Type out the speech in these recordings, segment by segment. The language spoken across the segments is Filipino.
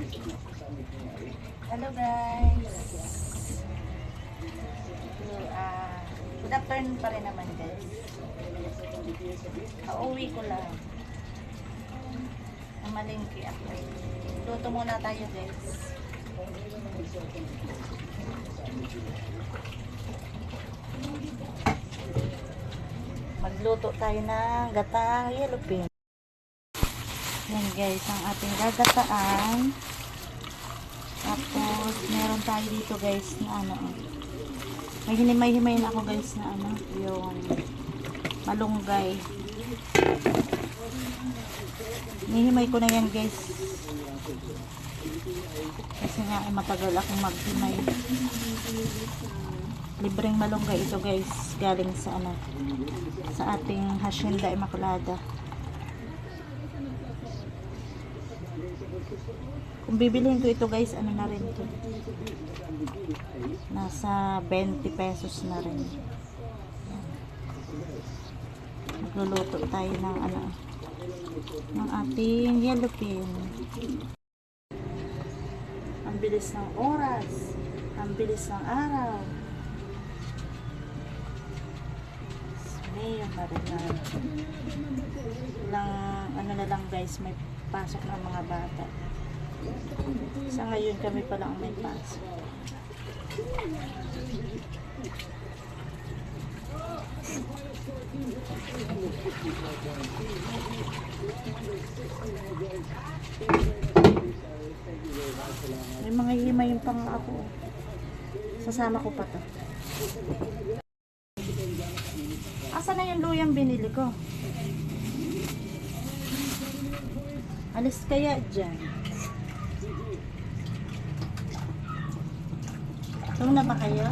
Hello guys. Good afternoon pa rin naman guys. Pauwi ko lang. Namalingki ako. Luto muna tayo guys. Magluto tayo ng gatang yellow pin. Yan guys, ang ating gagataan. Tapos, meron tayo dito guys na ano. May hinimay-himayin ako guys na ano, yung malunggay. Nihimay ko na yan guys. Kasi nga matagal akong maghimay. Libreng malunggay ito guys, galing sa ano, sa ating Hacienda Immaculada. Kung bibilihin ko ito guys, ano na rin ito, nasa 20 pesos na rin. Magluluto tayo ng ano, ng ating yellow pin. Ang bilis ng oras, ang bilis ng araw. Ngayon marinan lang, ano na lang guys, may pasok ng mga bata. Sa ngayon kami pa lang may pasok. May mga himayin pa nga ako. Sasama ko pa to. Asa na yung luyang binili ko? Alis kaya dyan. Ito na ba kayo?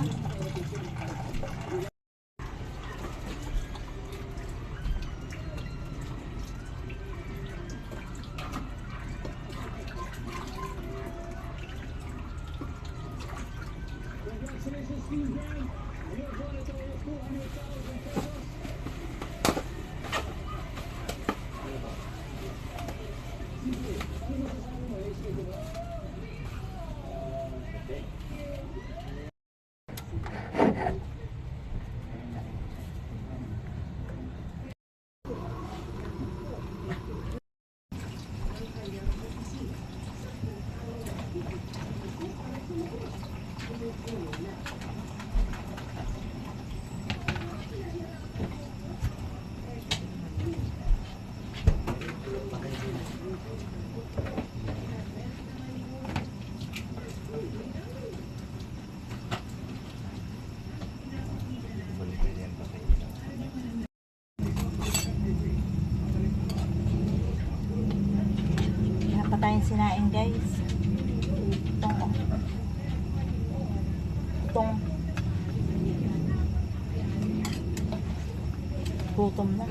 Tayong sinain guys. Itong gutom na.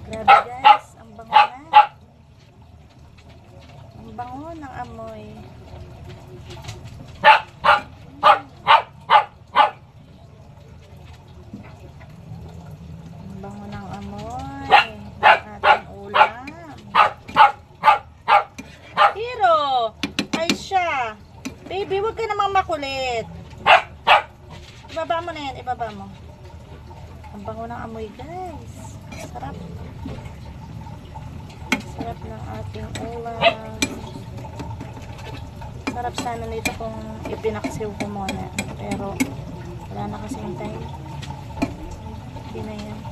Grabe guys, ang bango na. Ang bango ng amoy. Bango ng amoy ng ating ulam. Hiro! Ay siya! Baby, huwag ka namang makulit. Ibaba mo na yan, ibaba mo. Ang bango ng amoy guys. Sarap. Sarap ng ating ulam. Sarap sana nito kung ipinaksiw ko muna. Pero wala na kasing time. Hindi na yan.